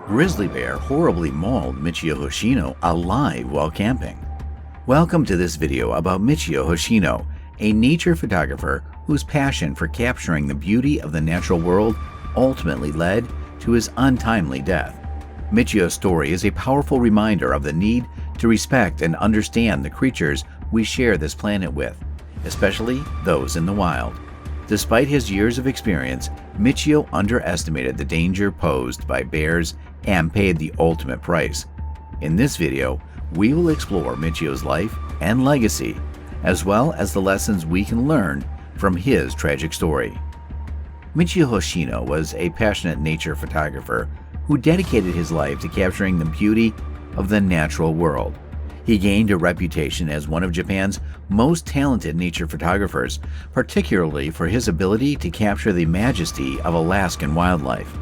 Grizzly bear horribly mauled Michio Hoshino alive while camping. Welcome to this video about Michio Hoshino, a nature photographer whose passion for capturing the beauty of the natural world ultimately led to his untimely death. Michio's story is a powerful reminder of the need to respect and understand the creatures we share this planet with, especially those in the wild. Despite his years of experience, Michio underestimated the danger posed by bears and paid the ultimate price. In this video, we will explore Michio's life and legacy, as well as the lessons we can learn from his tragic story. Michio Hoshino was a passionate nature photographer who dedicated his life to capturing the beauty of the natural world. He gained a reputation as one of Japan's most talented nature photographers, particularly for his ability to capture the majesty of Alaskan wildlife.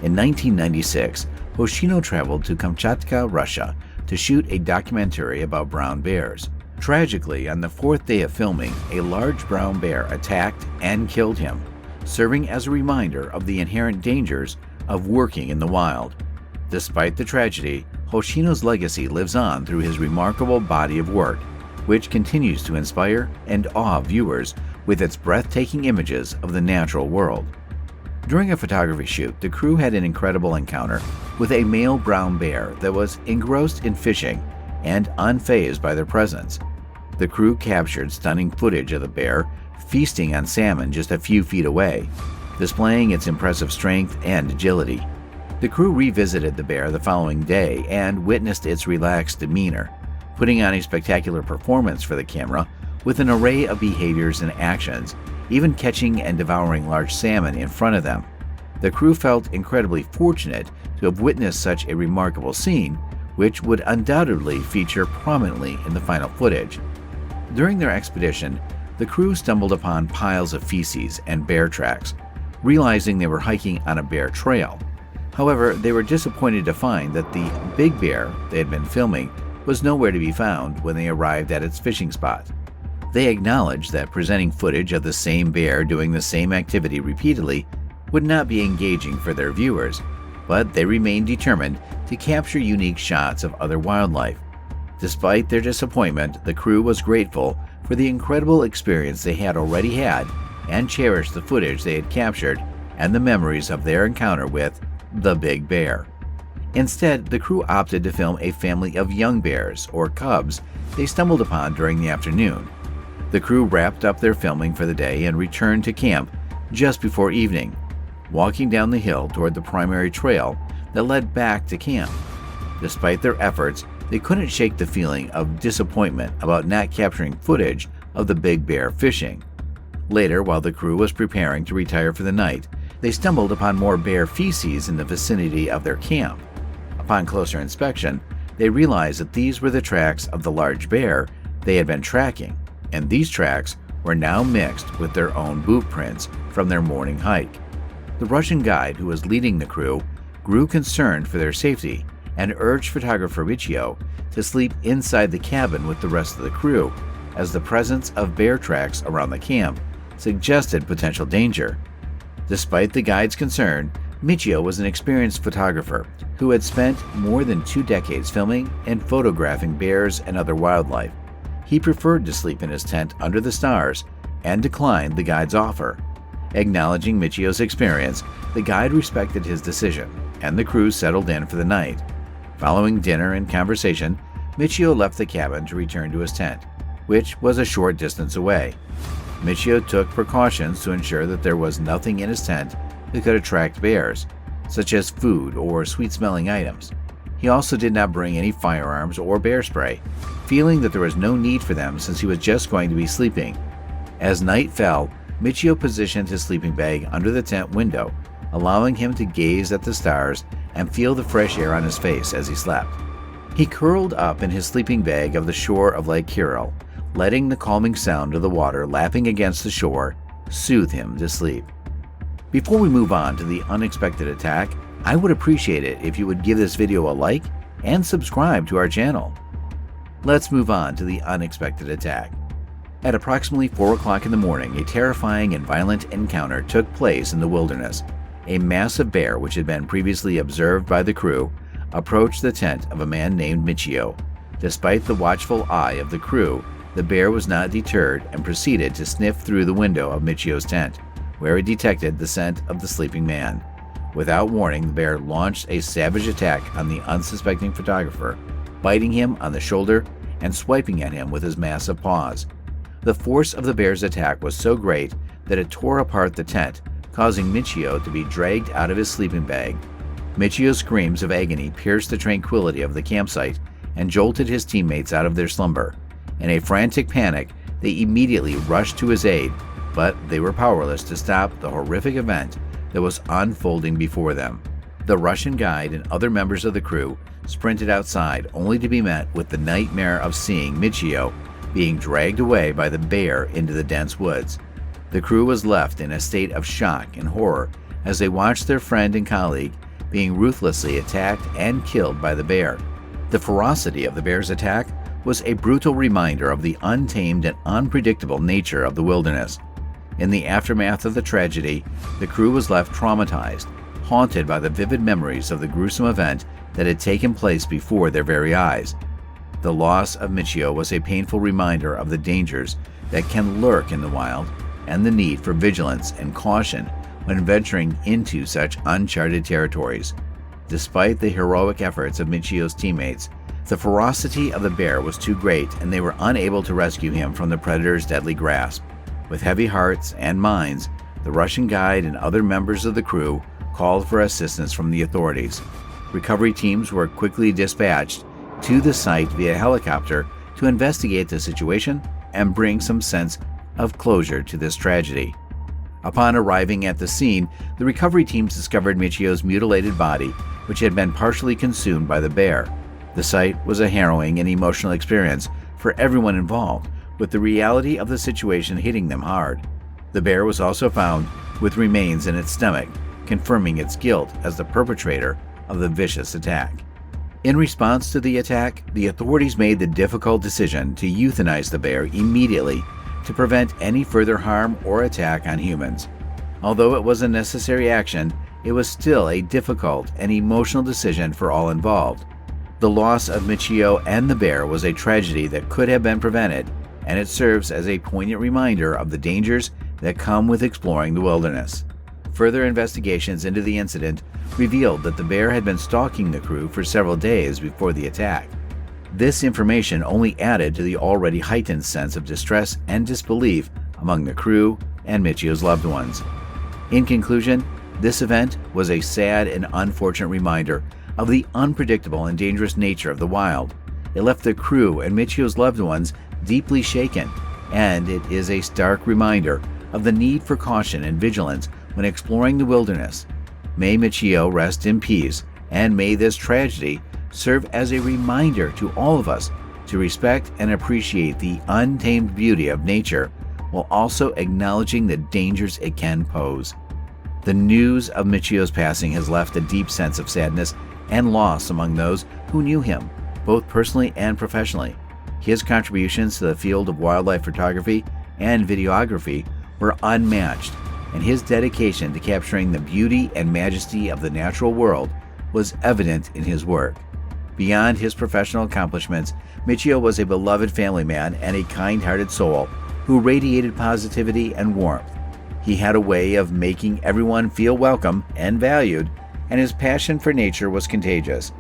In 1996, Hoshino traveled to Kamchatka, Russia, to shoot a documentary about brown bears. Tragically, on the fourth day of filming, a large brown bear attacked and killed him, serving as a reminder of the inherent dangers of working in the wild. Despite the tragedy, Hoshino's legacy lives on through his remarkable body of work, which continues to inspire and awe viewers with its breathtaking images of the natural world. During a photography shoot, the crew had an incredible encounter with a male brown bear that was engrossed in fishing and unfazed by their presence. The crew captured stunning footage of the bear feasting on salmon just a few feet away, displaying its impressive strength and agility. The crew revisited the bear the following day and witnessed its relaxed demeanor, putting on a spectacular performance for the camera with an array of behaviors and actions, even catching and devouring large salmon in front of them. The crew felt incredibly fortunate to have witnessed such a remarkable scene, which would undoubtedly feature prominently in the final footage. During their expedition, the crew stumbled upon piles of feces and bear tracks, realizing they were hiking on a bear trail. However, they were disappointed to find that the big bear they had been filming was nowhere to be found when they arrived at its fishing spot. They acknowledged that presenting footage of the same bear doing the same activity repeatedly would not be engaging for their viewers, but they remained determined to capture unique shots of other wildlife. Despite their disappointment, the crew was grateful for the incredible experience they had already had and cherished the footage they had captured and the memories of their encounter with the big bear. Instead, the crew opted to film a family of young bears, or cubs, they stumbled upon during the afternoon. The crew wrapped up their filming for the day and returned to camp just before evening, walking down the hill toward the primary trail that led back to camp. Despite their efforts, they couldn't shake the feeling of disappointment about not capturing footage of the big bear fishing. Later, while the crew was preparing to retire for the night, they stumbled upon more bear feces in the vicinity of their camp. Upon closer inspection, they realized that these were the tracks of the large bear they had been tracking, and these tracks were now mixed with their own boot prints from their morning hike. The Russian guide who was leading the crew grew concerned for their safety and urged photographer Michio to sleep inside the cabin with the rest of the crew, as the presence of bear tracks around the camp suggested potential danger. Despite the guide's concern, Michio was an experienced photographer who had spent more than 2 decades filming and photographing bears and other wildlife. He preferred to sleep in his tent under the stars and declined the guide's offer. Acknowledging Michio's experience, the guide respected his decision, and the crew settled in for the night. Following dinner and conversation, Michio left the cabin to return to his tent, which was a short distance away. Michio took precautions to ensure that there was nothing in his tent that could attract bears, such as food or sweet-smelling items. He also did not bring any firearms or bear spray, feeling that there was no need for them since he was just going to be sleeping. As night fell, Michio positioned his sleeping bag under the tent window, allowing him to gaze at the stars and feel the fresh air on his face as he slept. He curled up in his sleeping bag of the shore of Lake Kirill, letting the calming sound of the water lapping against the shore soothe him to sleep. Before we move on to the unexpected attack, I would appreciate it if you would give this video a like and subscribe to our channel. Let's move on to the unexpected attack. At approximately 4 o'clock in the morning, a terrifying and violent encounter took place in the wilderness. a massive bear, which had been previously observed by the crew, approached the tent of a man named Michio. Despite the watchful eye of the crew, the bear was not deterred and proceeded to sniff through the window of Michio's tent, where it detected the scent of the sleeping man. Without warning, the bear launched a savage attack on the unsuspecting photographer, biting him on the shoulder and swiping at him with his massive paws. The force of the bear's attack was so great that it tore apart the tent, causing Michio to be dragged out of his sleeping bag. Michio's screams of agony pierced the tranquility of the campsite and jolted his teammates out of their slumber. In a frantic panic, they immediately rushed to his aid, but they were powerless to stop the horrific event that was unfolding before them. The Russian guide and other members of the crew sprinted outside, only to be met with the nightmare of seeing Michio being dragged away by the bear into the dense woods. The crew was left in a state of shock and horror as they watched their friend and colleague being ruthlessly attacked and killed by the bear. The ferocity of the bear's attack was a brutal reminder of the untamed and unpredictable nature of the wilderness. In the aftermath of the tragedy, the crew was left traumatized, haunted by the vivid memories of the gruesome event that had taken place before their very eyes. The loss of Michio was a painful reminder of the dangers that can lurk in the wild and the need for vigilance and caution when venturing into such uncharted territories. Despite the heroic efforts of Michio's teammates, the ferocity of the bear was too great and they were unable to rescue him from the predator's deadly grasp. With heavy hearts and minds, the Russian guide and other members of the crew called for assistance from the authorities. Recovery teams were quickly dispatched to the site via helicopter to investigate the situation and bring some sense of closure to this tragedy. Upon arriving at the scene, the recovery teams discovered Michio's mutilated body, which had been partially consumed by the bear. The sight was a harrowing and emotional experience for everyone involved, with the reality of the situation hitting them hard. The bear was also found with remains in its stomach, confirming its guilt as the perpetrator of the vicious attack. In response to the attack, the authorities made the difficult decision to euthanize the bear immediately to prevent any further harm or attack on humans. Although it was a necessary action, it was still a difficult and emotional decision for all involved. The loss of Michio and the bear was a tragedy that could have been prevented, and it serves as a poignant reminder of the dangers that come with exploring the wilderness. Further investigations into the incident revealed that the bear had been stalking the crew for several days before the attack. This information only added to the already heightened sense of distress and disbelief among the crew and Michio's loved ones. In conclusion, this event was a sad and unfortunate reminder of the unpredictable and dangerous nature of the wild. It left the crew and Michio's loved ones deeply shaken, and it is a stark reminder of the need for caution and vigilance when exploring the wilderness. May Michio rest in peace, and may this tragedy serve as a reminder to all of us to respect and appreciate the untamed beauty of nature while also acknowledging the dangers it can pose. The news of Michio's passing has left a deep sense of sadness and loss among those who knew him, both personally and professionally. His contributions to the field of wildlife photography and videography were unmatched, and his dedication to capturing the beauty and majesty of the natural world was evident in his work. Beyond his professional accomplishments, Michio was a beloved family man and a kind-hearted soul who radiated positivity and warmth. He had a way of making everyone feel welcome and valued, and his passion for nature was contagious.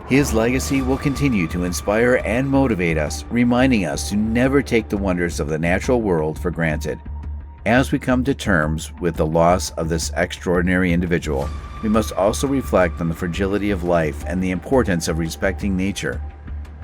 His legacy will continue to inspire and motivate us, reminding us to never take the wonders of the natural world for granted. As we come to terms with the loss of this extraordinary individual, we must also reflect on the fragility of life and the importance of respecting nature.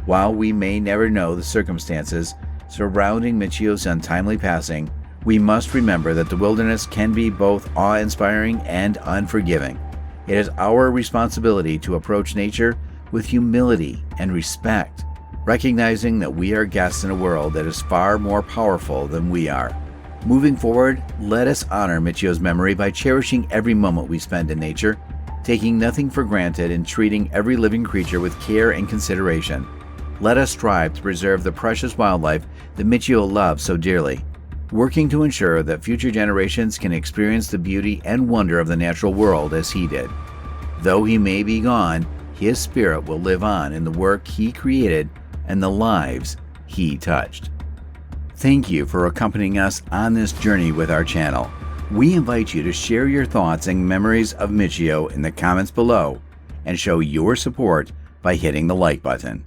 While we may never know the circumstances surrounding Michio's untimely passing, we must remember that the wilderness can be both awe-inspiring and unforgiving. It is our responsibility to approach nature with humility and respect, recognizing that we are guests in a world that is far more powerful than we are. Moving forward, let us honor Michio's memory by cherishing every moment we spend in nature, taking nothing for granted and treating every living creature with care and consideration. Let us strive to preserve the precious wildlife that Michio loved so dearly. working to ensure that future generations can experience the beauty and wonder of the natural world as he did. Though he may be gone, his spirit will live on in the work he created and the lives he touched. Thank you for accompanying us on this journey with our channel. We invite you to share your thoughts and memories of Michio in the comments below and show your support by hitting the like button.